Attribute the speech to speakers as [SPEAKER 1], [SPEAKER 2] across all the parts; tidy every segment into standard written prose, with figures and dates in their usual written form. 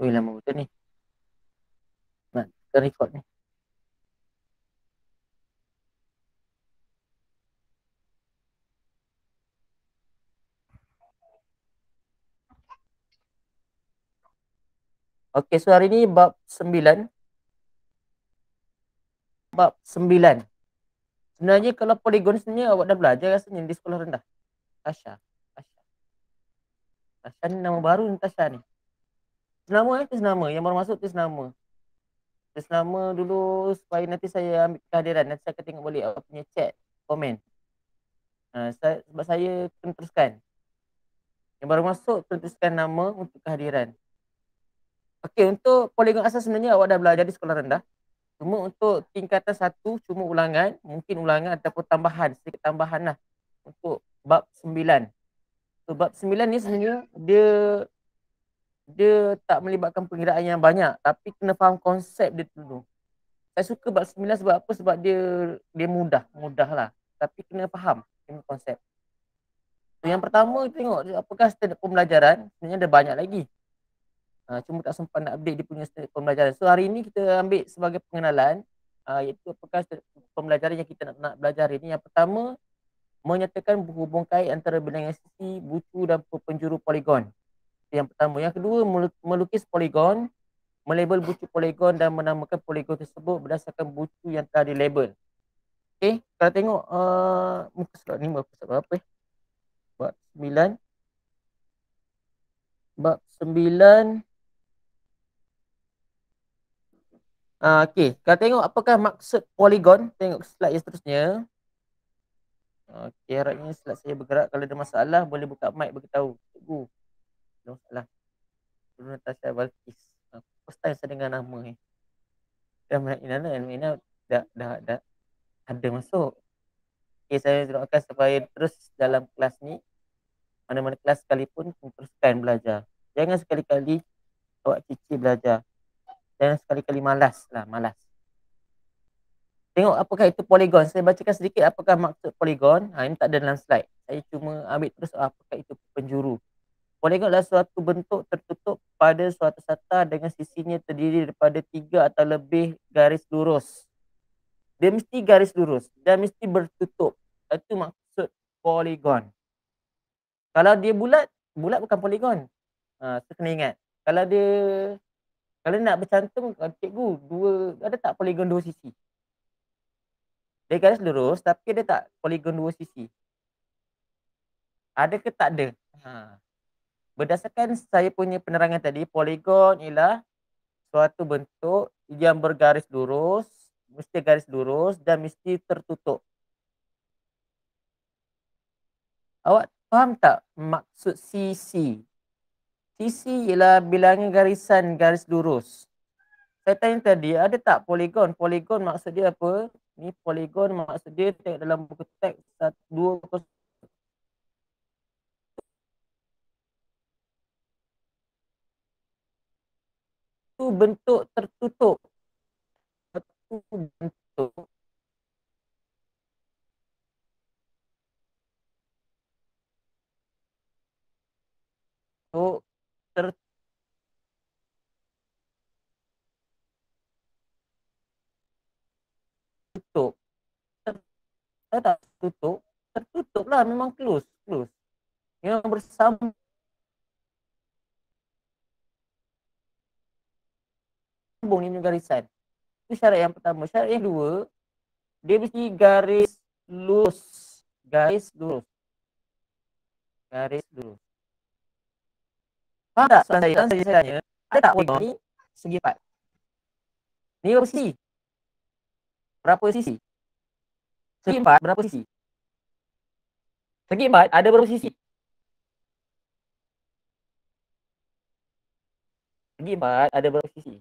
[SPEAKER 1] Ui, lama betul ni. Nak record ni. Okey, so hari ni bab 9. Bab 9. Sebenarnya kalau poligon sebenarnya awak dah belajar rasanya di sekolah rendah. Tasha. Tasha. Tasha ni nama baru ni Tasha ni. Senama senama. Yang baru masuk tu senama. Senama dulu supaya nanti saya ambil kehadiran. Nanti saya akan tengok balik awak punya chat, komen. Sebab saya kena teruskan. Yang baru masuk teruskan nama untuk kehadiran. Okey, untuk poligon asas sebenarnya awak dah belajar di sekolah rendah. Cuma untuk tingkatan 1 cuma ulangan, mungkin ulangan ataupun tambahan, sedikit tambahan lah untuk bab 9. So, bab 9 ni sebenarnya dia tak melibatkan pengiraan yang banyak, tapi kena faham konsep dia dulu. Saya suka bab 9 sebab apa? Sebab dia mudah lah. Tapi kena faham konsep. So, yang pertama tengok apakah standard pembelajaran, sebenarnya ada banyak lagi. Cuma tak sempat nak update dia punya standard pembelajaran. So hari ni kita ambil sebagai pengenalan, iaitu apakah pembelajaran yang kita nak belajar hari ni. Yang pertama, menyatakan hubung kait antara bilangan sisi, bucu dan penjuru poligon. Yang pertama. Yang kedua, melukis poligon, melabel bucu poligon dan menamakan poligon tersebut berdasarkan bucu yang telah dilabel. Okay, kalau tengok muka surat ni, muka surat berapa Bab 9. Bab 9. Okey, kalau tengok apakah maksud poligon, tengok slide yang seterusnya. Okey, harapnya slide saya bergerak. Kalau ada masalah, boleh buka mic beritahu. Cikgu, ada masalah. Dulu Natasha Balkis. First time saya dengar nama ni. Dan Ina dah ada masuk. Okey, saya doakan supaya terus dalam kelas ni, mana-mana kelas sekalipun, teruskan belajar. Jangan sekali-kali awak cici belajar. Jangan sekali-kali malas. Tengok apakah itu poligon. Saya bacakan sedikit apakah maksud poligon. Ini tak ada dalam slide. Saya cuma ambil terus apakah itu penjuru. Poligon adalah suatu bentuk tertutup pada suatu sata dengan sisinya terdiri daripada 3 atau lebih garis lurus. Dia mesti garis lurus dan mesti bertutup. Itu maksud poligon. Kalau dia bulat, bulat bukan poligon. Saya kena ingat. Kalau nak bercantum, cikgu, ada tak poligon dua sisi? Dia garis lurus tapi dia tak poligon dua sisi. Ada ke tak ada? Berdasarkan saya punya penerangan tadi, poligon ialah suatu bentuk yang bergaris lurus, mesti garis lurus dan mesti tertutup. Awak faham tak maksud sisi? Sisi ialah bilangan garisan garis lurus. Saya tanya tadi, ada tak poligon? Poligon maksud dia apa? Ni poligon maksud dia tengok dalam buku teks 201. Itu bentuk tertutup. Satu bentuk tertutup. Saya tak tutup. Tertutup lah, memang close. Yang bersambung ni garisan. Itu syarat yang pertama. Syarat yang kedua, dia mesti garis lurus. Garis lurus. Faham tak soalan saya? Saya tanya, ada tak poligon ni segi 4? Ni berapa sisi? Berapa sisi? Segi 4 berapa sisi? Segi 4 ada berapa sisi? Segi 4 ada berapa sisi?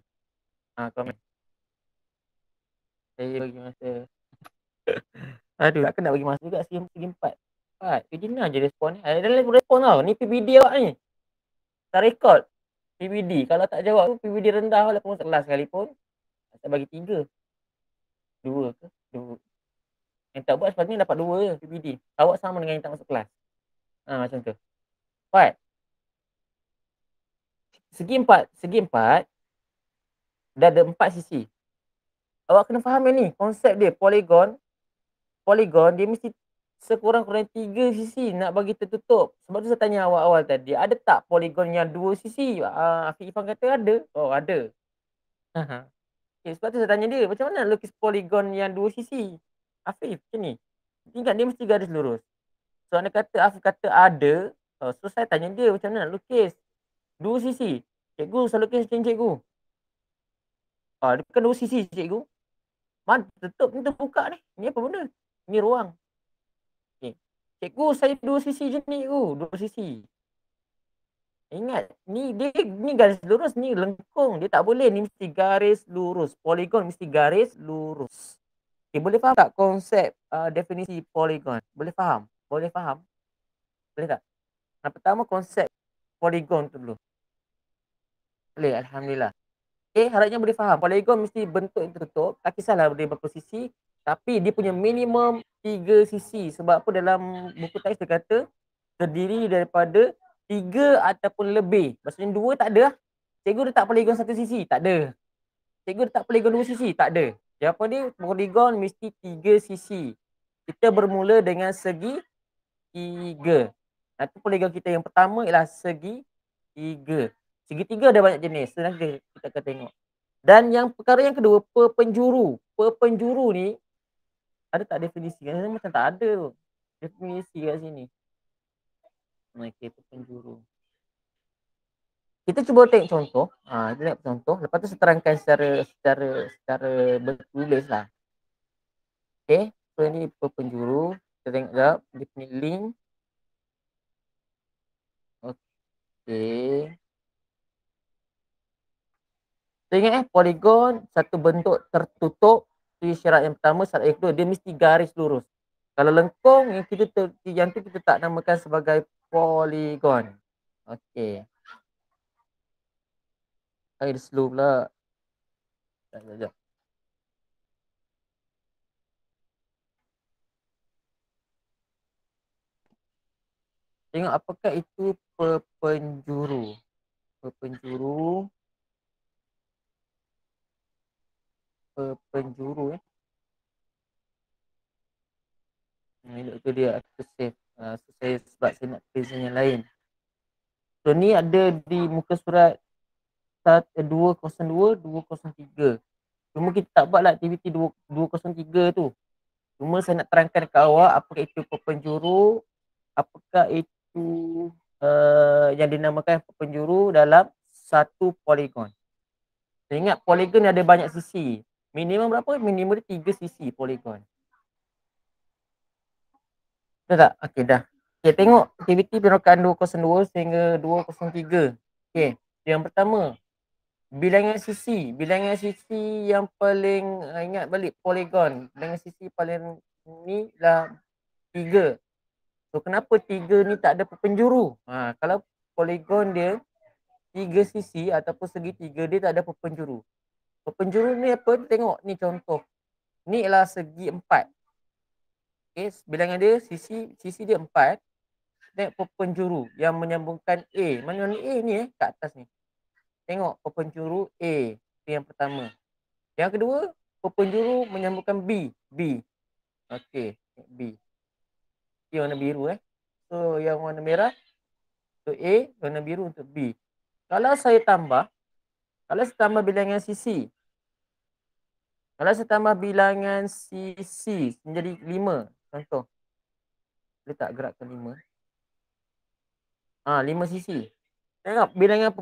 [SPEAKER 1] Komen. Saya bagi masa. Aduh, takkan nak bagi masa juga segi 4. Kerja ni aja respon ni. Ada respon tau. Ni PPD awak ni. Tak rekod. PPD. Kalau tak jawab tu PPD rendah walaupun kelas sekalipun. Saya bagi 3. 2 ke? 2. Yang tak buat sepatutnya dapat 2 je PPD. Awak sama dengan yang tak masuk kelas. Macam tu. Faham? segi empat dah ada 4 sisi. Awak kena faham yang ni, konsep dia Polygon dia mesti sekurang-kurangnya 3 sisi nak bagi tertutup. Sebab tu saya tanya awal-awal tadi, ada tak polygon yang 2 sisi? Afiq Irfan kata ada. Oh, ada. Okay, sebab tu saya tanya dia, macam mana lukis polygon yang 2 sisi? Afiq, macam ni. Ingat dia mesti garis lurus. So anda kata Afiq kata ada, so saya tanya dia macam mana nak lukis 2 sisi. Cikgu, saya lukis macam cikgu. Dia bukan 2 sisi cikgu. Mana tertutup ni terbuka ni. Ni apa benda? Ni ruang. Okay. Cikgu, saya 2 sisi je ni cikgu. 2 sisi. Ingat, ni garis lurus, ni lengkung. Dia tak boleh, ni mesti garis lurus. Polygon mesti garis lurus. Okay, boleh faham tak konsep definisi polygon? Boleh faham? Boleh faham? Boleh tak? Yang pertama konsep polygon tu dulu. Boleh, Alhamdulillah. Okay, harapnya boleh faham. Polygon mesti bentuk yang tertutup. Tak kisahlah dia berapa sisi. Tapi dia punya minimum 3 sisi. Sebab apa dalam buku teks dia kata terdiri daripada 3 ataupun lebih. Maksudnya 2 tak ada. Cikgu letak polygon 1 sisi. Tak ada. Cikgu letak polygon 2 sisi. Tak ada. Jawapan dia polygon mesti 3 sisi. Kita bermula dengan segi 3. Itu polygon kita yang pertama ialah segi 3. Segitiga ada banyak jenis. Nanti kita akan tengok. Dan yang perkara yang kedua, perpenjuru. Perpenjuru ni ada tak definisi? Macam tak ada tu. Definisi kat sini. Okey, perpenjuru. Kita cuba tengok contoh. Kita tengok contoh. Lepas tu saya terangkan secara bertulis lah. Okey, so ni perpenjuru. Kita tengok sekejap. Dia punya link. Okey. So ingat polygon satu bentuk tertutup. Itu syarat yang pertama. Syarat yang kedua, dia mesti garis lurus. Kalau lengkung, yang tu kita tak namakan sebagai polygon. Okey. Dia slow pula. Sekejap. Tengok apakah itu perpenjuru. Perpenjuru. Itu dia aku save. Saya sebab saya nak present yang lain. So ni ada di muka surat 202, 203. Cuma kita tak buatlah aktiviti 203 tu. Cuma saya nak terangkan ke awak apakah itu perpenjuru, apakah itu yang dinamakan perpenjuru dalam satu polygon. Saya ingat polygon ada banyak sisi. Minimum berapa? Minimum 3 sisi polygon. Betul tak? Okey, dah. Okay, tengok aktiviti perokaan 202 sehingga 203. Okey, yang pertama, bilangan sisi. Bilangan sisi yang paling, ingat balik polygon. Bilangan sisi paling ni lah 3. So, kenapa 3 ni tak ada perpenjuru? Kalau polygon dia 3 sisi ataupun segitiga, dia tak ada perpenjuru. Perpenjuru ni apa? Tengok ni contoh. Ni ialah segi 4. Okay, bilangan dia sisi dia 4. Tengok perpenjuru yang menyambungkan A. Mana ni A ni kat atas ni. Tengok perpenjuru A. Itu yang pertama. Yang kedua, perpenjuru menyambungkan B. Okey, B. Ini warna biru So yang warna merah untuk A, warna biru untuk B. Kalau saya tambah bilangan sisi. Kalau saya tambah bilangan sisi menjadi 5. Contoh. Boleh tak gerakkan 5? 5 sisi. Tengok bilangan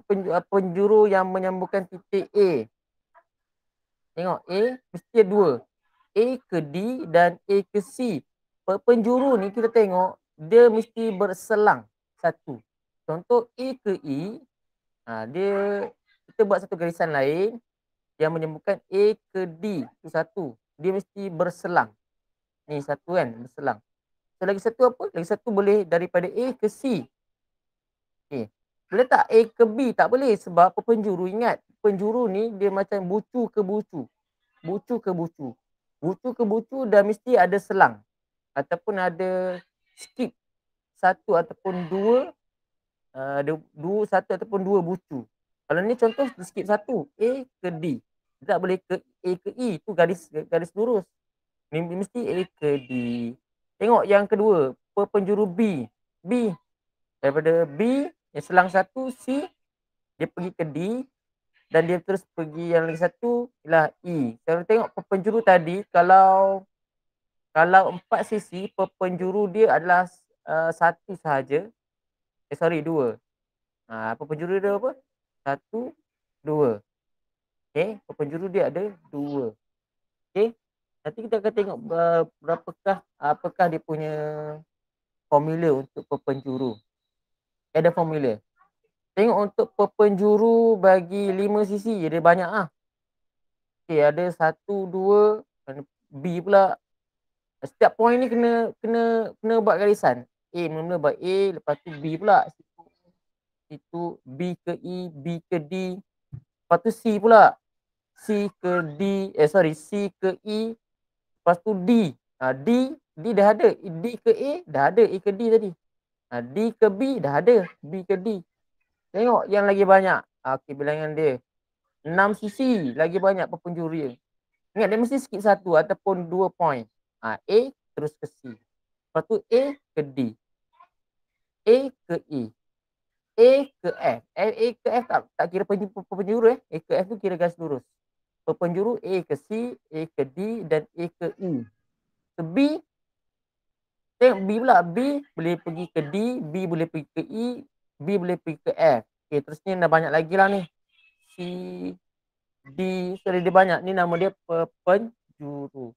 [SPEAKER 1] penjuru yang menyambungkan titik A. Tengok A mesti ada 2. A ke D dan A ke C. Penjuru ni kita tengok dia mesti berselang satu. Contoh A ke E. Dia kita buat satu garisan lain yang menyambungkan A ke D. Itu satu. Dia mesti berselang. Ni satu kan berselang. So lagi satu apa? Lagi satu boleh daripada A ke C. Okay. Boleh tak A ke B? Tak boleh sebab penjuru. Ingat, penjuru ni dia macam bucu ke bucu. Bucu ke bucu. Bucu ke bucu dah mesti ada selang. Ataupun ada skip. Satu ataupun dua. Satu ataupun dua bucu. Kalau ni contoh skip satu, A ke D. Tak boleh ke A ke E, tu garis lurus. Ni mesti A ke D. Tengok yang kedua, penjuru B. B. Daripada B, yang selang satu C, dia pergi ke D dan dia terus pergi yang lagi satu ialah E. Kalau tengok penjuru tadi, kalau empat sisi, penjuru dia adalah satu sahaja. Dua. Penjuru dia apa? Satu, dua. Okay, penjuru dia ada dua. Okay, nanti kita akan tengok apakah dia punya formula untuk penjuru. Ada formula. Tengok untuk penjuru bagi 5 sisi, dia banyak ah. Okay, ada 1, 2, B pula. Setiap point ni kena buat garisan. A mula-mula buat A, lepas tu B pula. Itu B ke E, B ke D. Lepas tu C pula. C ke D, C ke E. Lepas tu D. D dah ada. D ke A, dah ada A ke D tadi. D ke B, dah ada B ke D. Tengok yang lagi banyak. Okey, bilangan dia. 6 sisi lagi banyak penjuru dia. Ingat dia mesti skip satu ataupun 2 point. A terus ke C. Lepas tu A ke D. A ke E. A ke F. A ke F tak kira penjuru A ke F tu kira garis lurus. Penjuru A ke C, A ke D dan A ke E. So B, tengok B pula. B boleh pergi ke D, B boleh pergi ke E, B boleh pergi ke F. Okay, terusnya dah banyak lagi lah ni. C, D, dia banyak. Ni nama dia penjuru.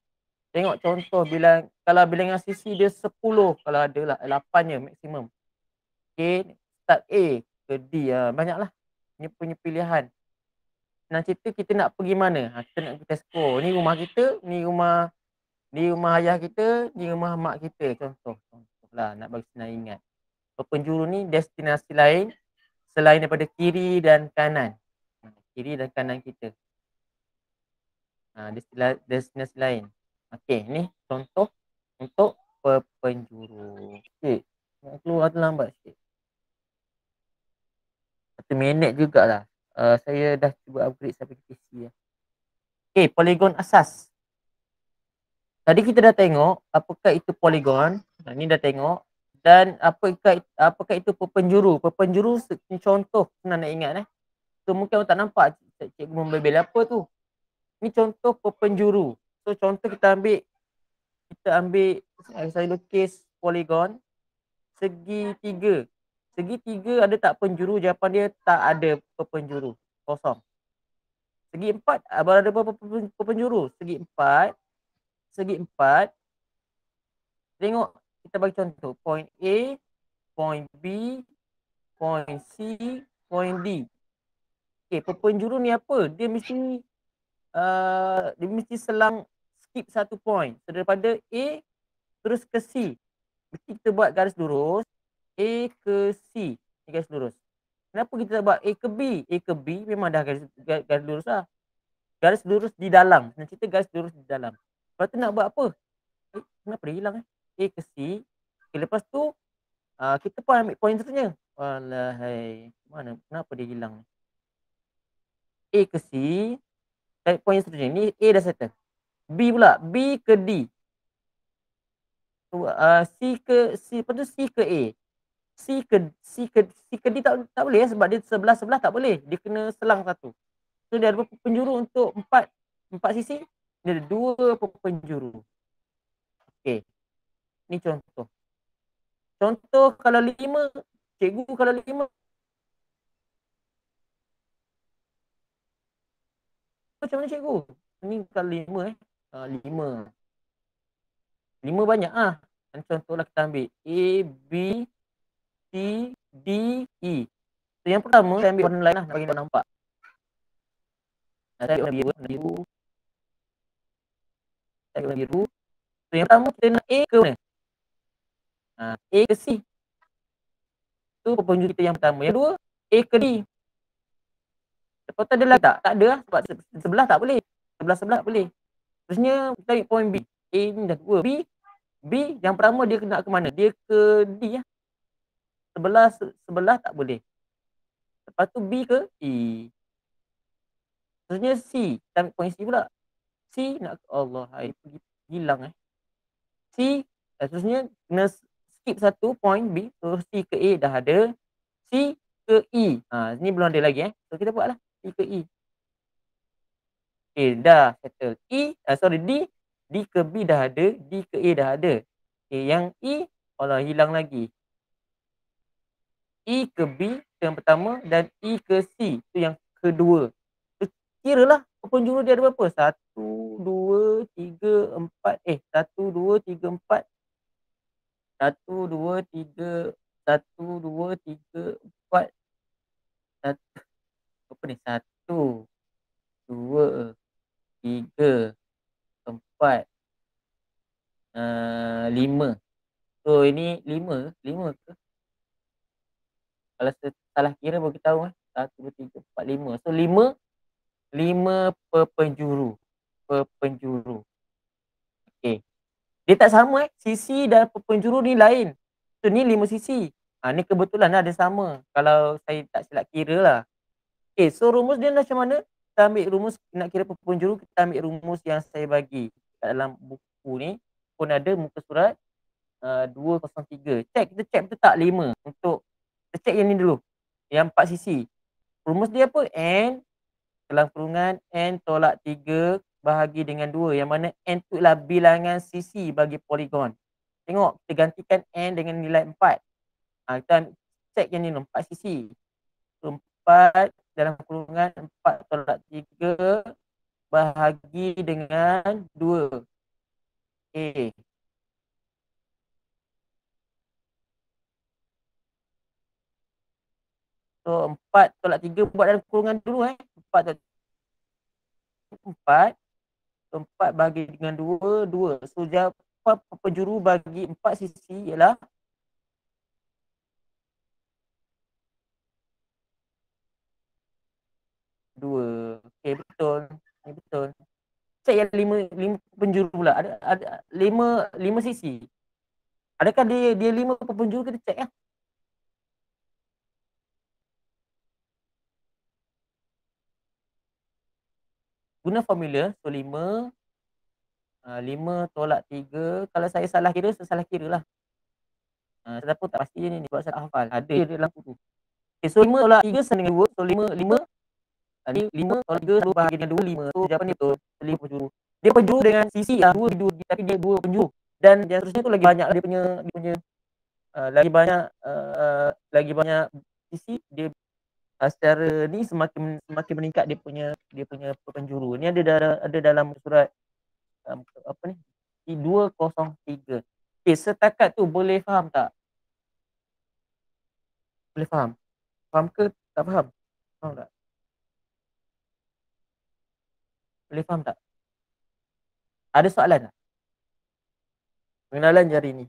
[SPEAKER 1] Tengok contoh kalau bilangan sisi dia 10, kalau ada lah 8 je maksimum. Okay, start A ke D, banyaklah. Ni punya pilihan. Senang cerita kita nak pergi mana? Kita nak pergi Tesco. Ni rumah kita, ni rumah ayah kita, ni rumah mak kita. Contoh lah nak bagi senang ingat. Penjuru ni destinasi lain selain daripada kiri dan kanan. Kiri dan kanan kita. Destinasi lain. Okey, ni contoh untuk penjuru. Okey, nak keluar terlambat sikit. 1 minit jugalah. Saya dah cuba upgrade sampai ke PC. Okey, poligon asas. Tadi kita dah tengok apakah itu poligon. Ni dah tengok. Dan apakah itu penjuru. Penjuru contoh senang nak ingat. So mungkin orang tak nampak cikgu membebel apa tu. Ni contoh penjuru. So contoh kita ambil saya lukis poligon segitiga. Segitiga ada tak penjuru? Jawapan dia tak ada penjuru. Kosong. Segi empat ada berapa penjuru? Segi empat. Tengok kita bagi contoh. Point A, point B, point C, point D. Okay, penjuru ni apa? Dia mesti selang skip satu point. So, daripada A terus ke C. Mesti kita buat garis lurus. A ke C. Ni garis lurus. Kenapa kita tak buat A ke B? A ke B memang dah garis lurus lah. Garis lurus di dalam. Nak cerita garis lurus di dalam. Lepas tu nak buat apa? Kenapa dia hilang? A ke C. Okay, lepas tu kita pun ambil point seterusnya. Walahai. Mana? Kenapa dia hilang? A ke C. Tarik point seterusnya. Ni A dah settle. B pula. B ke D. C ke C. Lepas tu C ke A. C ke D tak boleh sebab dia sebelah-sebelah tak boleh. Dia kena selang satu. So dia ada penjuru untuk empat sisi. Dia ada 2 penjuru. Okey. Ni contoh. Contoh kalau 5, cikgu kalau 5 macam mana cikgu? Ni kalau 5 5 banyak ah. Contohlah kita ambil A, B, C, D, E. So yang pertama saya ambil warna lain lah bagi nampak. Saya ambil warna biru. So yang pertama kita nak A ke mana? A ke C. Tu penjuru kita yang pertama. Yang kedua A ke D. Lepas tu ada lagi tak? Tak ada lah sebab sebelah tak boleh. Sebelah tak boleh. Terusnya kita ambil point B. A ni dah 2. B yang pertama dia nak ke mana? Dia ke D lah. Sebelah tak boleh. Lepas tu B ke E. Seterusnya C. Kita ambil point C pula. C nak Allah, hai pergi hilang C, seterusnya kena skip satu point B. So C ke A dah ada. C ke E. Ni belum ada lagi So kita buatlah C ke E. Okay, dah settle. Sorry D. D ke B dah ada. D ke A dah ada. Okay, yang E, Allah hilang lagi. E ke B yang pertama dan E ke C tu yang kedua. So, kiralah penjuru dia ada berapa? 1, 2, 3, 4. 1, 2, 3, 4. 1, 2, 3. 1, 2, 3, 4. Apa ni? 1, 2, 3, 4, 5. So ini 5 ke? Kalau salah kira baru kita tahu 1, 2, 3, 4, 5. So 5 penjuru. Okey. Dia tak sama sisi dan penjuru ni lain. So ni 5 sisi. Ni kebetulan ada sama. Kalau saya tak silap kira lah. Okay, so rumus dia macam mana? Kita ambil rumus nak kira penjuru, kita ambil rumus yang saya bagi kat dalam buku ni. Pun ada muka surat 203. Kita check betul tak 5 untuk kita check yang ni dulu. Yang 4 sisi. Rumus dia apa? N dalam kurungan N tolak 3 bahagi dengan 2. Yang mana N tu ialah bilangan sisi bagi poligon. Tengok, kita gantikan N dengan nilai 4. Kita check yang ni 4 sisi. So, 4 dalam kurungan 4 tolak 3 bahagi dengan 2. Okay. So 4 tolak 3 buat dalam kurungan dulu 4 bahagi dengan 2, 2. So jawapan penjuru bagi 4 sisi ialah 2. Okay, betul. Betul. Check yang 5 penjuru pula. Ada 5 sisi. Adakah dia 5 penjuru, kita check Guna formula. So 5 tolak 3. Kalau saya salah kira, saya salah kira lah. Saya pun tak pasti ni sebab saya tak hafal. Ada dia dalam buku. Okay, so 5 tolak 3 sama dengan 2. So 5 tolak 3 selalu bahagi dengan 2, 5. So jawapan dia betul. 5 penjuru. Dia penjuru dengan sisi 2 tapi dia 2 penjuru. Dan yang seterusnya tu lagi banyak dia punya lagi banyak sisi dia secara ni semakin meningkat dia punya penjuru. Ni ada dalam surat apa ni? 203. Okay, setakat tu boleh faham tak? Boleh faham? Faham ke tak faham? Faham tak? Boleh faham tak? Ada soalan tak? Pengenalan jari ni.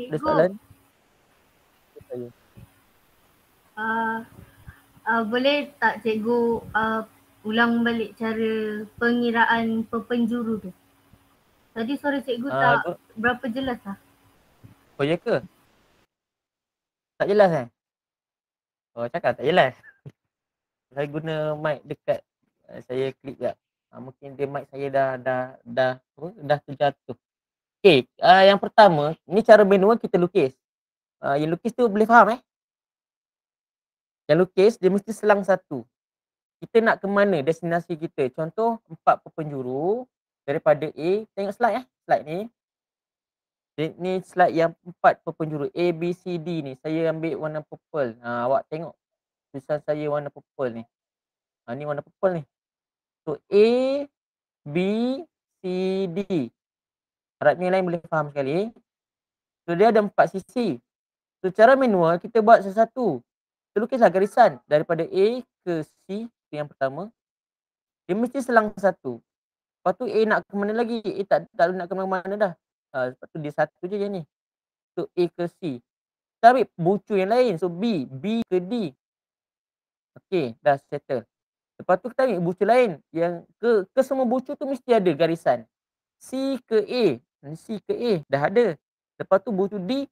[SPEAKER 1] Ada soalan?
[SPEAKER 2] Boleh tak cikgu ulang balik cara pengiraan penjuru tu? Tadi suara cikgu tak berapa jelas lah.
[SPEAKER 1] Oh ya ke? Tak jelas Oh cakap tak jelas. Saya guna mic dekat saya klik tak. Mungkin dia mic saya dah terjatuh. Okay, yang pertama, ni cara manual kita lukis. Yang lukis tu boleh faham Yang lukis dia mesti selang satu. Kita nak ke mana destinasi kita? Contoh 4 penjuru daripada A. Tengok slide slide ni. Ni slide yang 4 penjuru A, B, C, D ni. Saya ambil warna purple. Awak tengok tulisan saya warna purple ni. Ni warna purple ni. So A, B, C, D. Harapnya yang lain boleh faham sekali. So dia ada 4 sisi. So cara manual kita buat satu-satu. Kita lukislah garisan daripada A ke C yang pertama. Dia mesti selang satu. Lepas tu A nak ke mana lagi? A tak nak ke mana-mana dah. Lepas tu dia satu je ni. So A ke C. Kita ambil bucu yang lain. So B ke D. Okay, dah settle. Lepas tu kita ambil bucu lain. Yang ke semua bucu tu mesti ada garisan. C ke A. Dah ada. Lepas tu bucu D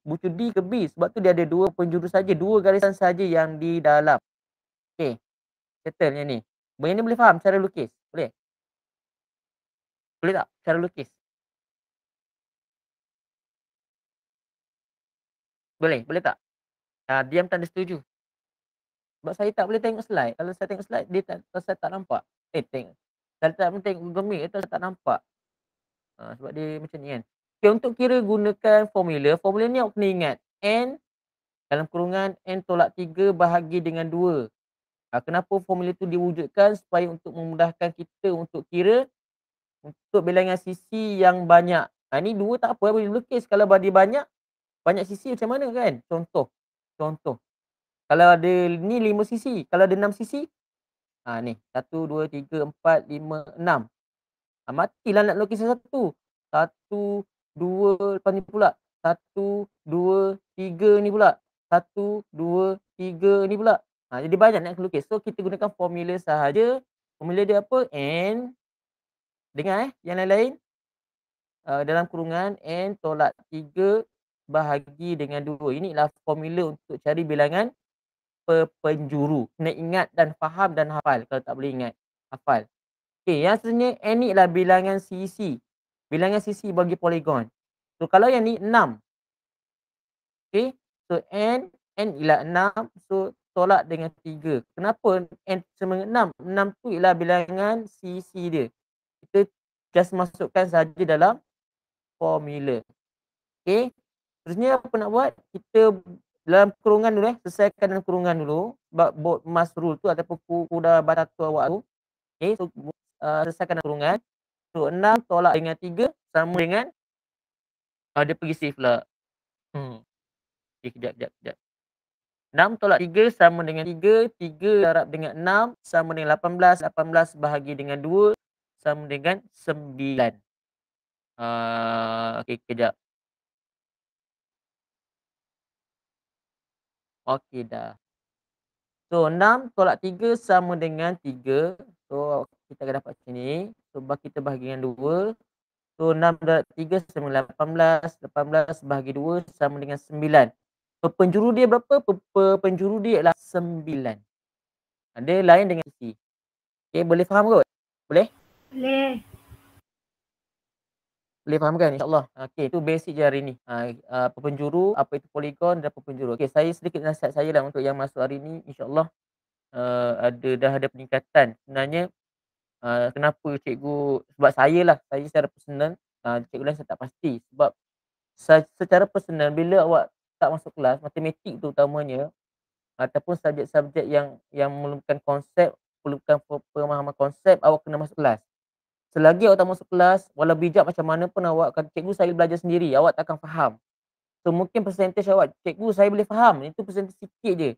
[SPEAKER 1] ke B. Sebab tu dia ada 2 penjuru saja, 2 garisan saja yang di dalam. Okey, settle yang ni. Yang ni boleh faham cara lukis? Boleh? Boleh tak cara lukis? Boleh? Boleh tak? Diam tanda setuju. Sebab saya tak boleh tengok slide. Kalau saya tengok slide, dia tak, saya tak nampak. Tengok. Kalau tak tengok Google Meet, itu saya tak nampak. Sebab dia macam ni kan. Okay, untuk kira gunakan formula. Formula ni awak kena ingat. N dalam kurungan N tolak 3 bahagi dengan 2. Kenapa formula tu diwujudkan? Supaya untuk memudahkan kita untuk kira untuk bilangan sisi yang banyak. Ni 2 tak apa, boleh lukis. Kalau dia banyak sisi macam mana kan? Contoh. Kalau ada ni 5 sisi, kalau ada 6 sisi, ni 1, 2, 3, 4, 5, 6. Matilah nak lukis satu. 1, 2, lepas ni pula. 1, 2, 3 ni pula. 1, 2, 3 ni pula. Jadi banyak nak lukis. So kita gunakan formula sahaja. Formula dia apa? N. Dengar yang lain-lain. Dalam kurungan N tolak 3 bahagi dengan 2. Inilah formula untuk cari bilangan penjuru. Kena ingat dan faham dan hafal. Kalau tak boleh ingat, hafal. Okey, yang seterusnya N ni ialah bilangan sisi. Bilangan sisi bagi poligon. So kalau yang ni 6. Okey. So N ialah 6. So tolak dengan 3. Kenapa N sama dengan 6? 6 tu ialah bilangan sisi dia. Kita just masukkan saja dalam formula. Okey. Terusnya apa nak buat? Kita dalam kurungan dulu selesaikan dalam kurungan dulu. Sebab board mass rule tu ataupun kuda batatu awak tu. Okey, so selesaikan dalam kurungan. So 6 tolak dengan 3 sama dengan dia pergi save pula. Okey, kejap. 6 tolak 3 sama dengan 3, 3 darab dengan 6 sama dengan 18, 18 bahagi dengan 2 sama dengan 9. Okey, kejap. Okey dah. So 6 tolak 3 sama dengan 3. So kita akan dapat macam ni. So kita bahagi dengan 2. So 6 darab 3 sama dengan 18. 18 bahagi 2 sama dengan 9. So penjuru dia berapa? Penjuru dia ialah 9. Dia lain dengan sisi. Okay, boleh faham kot? Boleh?
[SPEAKER 2] Boleh.
[SPEAKER 1] Boleh faham kan? InsyaAllah. Okay, itu basic je hari ni. Apa penjuru, apa itu poligon dan apa penjuru. Okay, saya sedikit nasihat saya lah untuk yang masuk hari ni. InsyaAllah dah ada peningkatan. Sebenarnya kenapa cikgu, sebab saya secara personal, cikgu lain saya tak pasti. Sebab secara personal bila awak tak masuk kelas, matematik tu utamanya, ataupun subjek-subjek yang memerlukan konsep, perlukan pemahaman konsep, awak kena masuk kelas. Selagi awak tak masuk kelas, walau bijak macam mana pun awak kata, cikgu saya belajar sendiri, awak takkan faham. So mungkin percentage awak, cikgu saya boleh faham, itu percentage sikit je.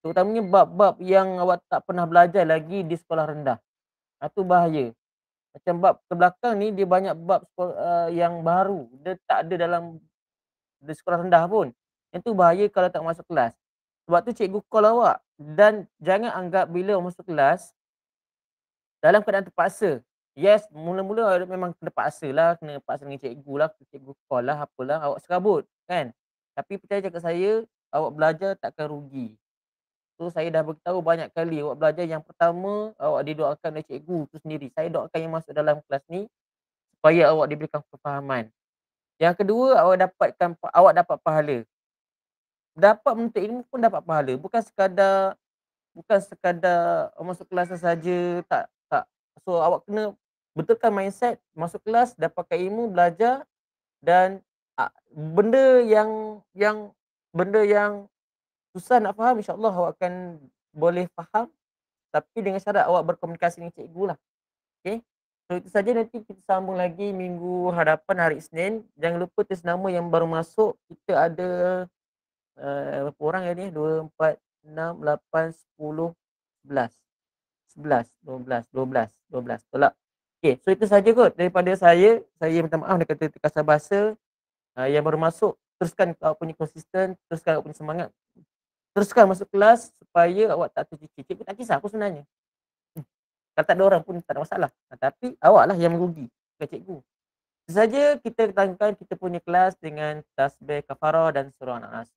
[SPEAKER 1] Terutamanya bab-bab yang awak tak pernah belajar lagi di sekolah rendah. Itu bahaya. Macam bab terbelakang ni, dia banyak bab yang baru. Dia tak ada dalam di sekolah rendah pun. Yang tu bahaya kalau tak masuk kelas. Sebab tu cikgu call awak. Dan jangan anggap bila awak masuk kelas, dalam keadaan terpaksa. Yes, mula-mula memang kena paksa lah, kena paksa dengan cikgu lah, cikgu call lah, apalah, awak serabut kan. Tapi percaya cakap saya, awak belajar takkan rugi. So saya dah beritahu banyak kali, awak belajar yang pertama, awak didoakan oleh cikgu tu sendiri. Saya doakan yang masuk dalam kelas ni, supaya awak diberikan kefahaman. Yang kedua, awak dapat pahala. Dapat menuntut ilmu pun dapat pahala. Bukan sekadar masuk kelas saja, tak. So awak kena betulkan mindset, masuk kelas, dapatkan ilmu, belajar dan benda yang susah nak faham, insya-Allah awak akan boleh faham, tapi dengan syarat awak berkomunikasi dengan cikgu lah. Okey. So itu saja, nanti kita sambung lagi minggu hadapan hari Isnin. Jangan lupa test nama yang baru masuk. Kita ada berapa orang hari ni? 2, 4, 6, 8, 10, 11. 11, 12, 12, 12. Betul tak? Okey, so itu saja kot daripada saya. Saya minta maaf dia kata terkasar bahasa. Yang baru masuk, teruskan awak punya konsisten, teruskan awak punya semangat. Teruskan masuk kelas supaya awak tak tercicir. Cikgu tak kisah aku sebenarnya. Kalau tak ada orang pun tak ada masalah. Tapi awak lah yang merugi, bukan cikgu. Itu saja kita tangguhkan kita punya kelas dengan tasbih kafarah dan surah An-Nas.